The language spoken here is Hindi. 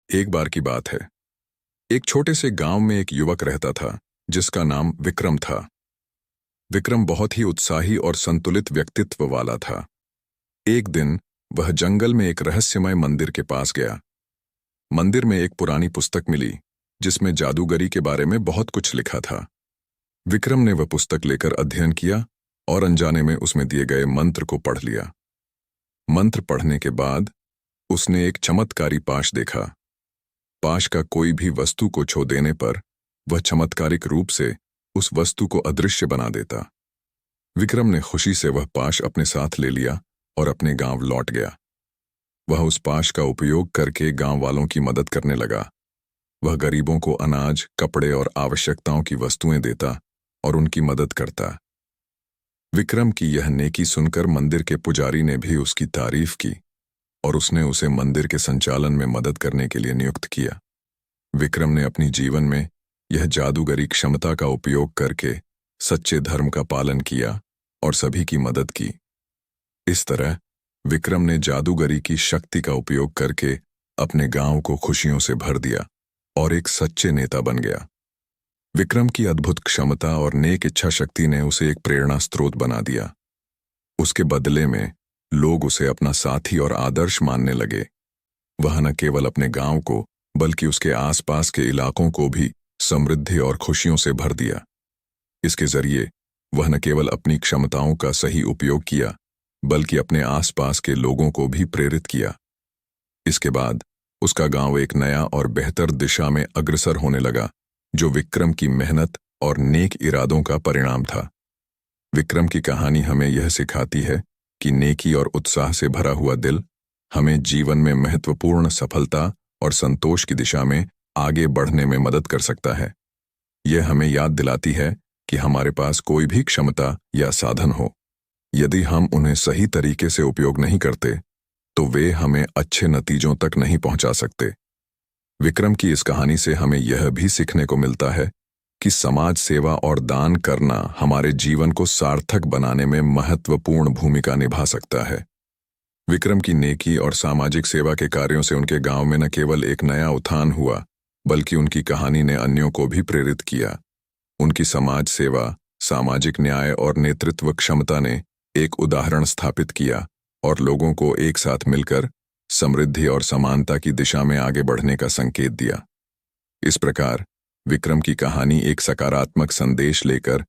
एक बार की बात है। एक छोटे से गांव में एक युवक रहता था जिसका नाम विक्रम था। विक्रम बहुत ही उत्साही और संतुलित व्यक्तित्व वाला था। एक दिन वह जंगल में एक रहस्यमय मंदिर के पास गया। मंदिर में एक पुरानी पुस्तक मिली जिसमें जादूगरी के बारे में बहुत कुछ लिखा था। विक्रम ने वह पुस्तक लेकर अध्ययन किया और अनजाने में उसमें दिए गए मंत्र को पढ़ लिया। मंत्र पढ़ने के बाद उसने एक चमत्कारी पाश देखा। पाश का कोई भी वस्तु को छू देने पर वह चमत्कारिक रूप से उस वस्तु को अदृश्य बना देता। विक्रम ने खुशी से वह पाश अपने साथ ले लिया और अपने गांव लौट गया। वह उस पाश का उपयोग करके गांव वालों की मदद करने लगा। वह गरीबों को अनाज, कपड़े और आवश्यकताओं की वस्तुएं देता और उनकी मदद करता। विक्रम की यह नेकी सुनकर मंदिर के पुजारी ने भी उसकी तारीफ की और उसने उसे मंदिर के संचालन में मदद करने के लिए नियुक्त किया। विक्रम ने अपनी जीवन में यह जादूगरी क्षमता का उपयोग करके सच्चे धर्म का पालन किया और सभी की मदद की। इस तरह विक्रम ने जादूगरी की शक्ति का उपयोग करके अपने गांव को खुशियों से भर दिया और एक सच्चे नेता बन गया। विक्रम की अद्भुत क्षमता और नेक इच्छा शक्ति ने उसे एक प्रेरणा स्रोत बना दिया। उसके बदले में लोग उसे अपना साथी और आदर्श मानने लगे। वह न केवल अपने गांव को बल्कि उसके आसपास के इलाकों को भी समृद्धि और खुशियों से भर दिया। इसके जरिए वह न केवल अपनी क्षमताओं का सही उपयोग किया बल्कि अपने आसपास के लोगों को भी प्रेरित किया। इसके बाद उसका गांव एक नया और बेहतर दिशा में अग्रसर होने लगा, जो विक्रम की मेहनत और नेक इरादों का परिणाम था। विक्रम की कहानी हमें यह सिखाती है कि नेकी और उत्साह से भरा हुआ दिल हमें जीवन में महत्वपूर्ण सफलता और संतोष की दिशा में आगे बढ़ने में मदद कर सकता है। यह हमें याद दिलाती है कि हमारे पास कोई भी क्षमता या साधन हो, यदि हम उन्हें सही तरीके से उपयोग नहीं करते तो वे हमें अच्छे नतीजों तक नहीं पहुंचा सकते। विक्रम की इस कहानी से हमें यह भी सीखने को मिलता है कि समाज सेवा और दान करना हमारे जीवन को सार्थक बनाने में महत्वपूर्ण भूमिका निभा सकता है। विक्रम की नेकी और सामाजिक सेवा के कार्यों से उनके गांव में न केवल एक नया उत्थान हुआ बल्कि उनकी कहानी ने अन्यों को भी प्रेरित किया। उनकी समाज सेवा, सामाजिक न्याय और नेतृत्व क्षमता ने एक उदाहरण स्थापित किया और लोगों को एक साथ मिलकर समृद्धि और समानता की दिशा में आगे बढ़ने का संकेत दिया। इस प्रकार विक्रम की कहानी एक सकारात्मक संदेश लेकर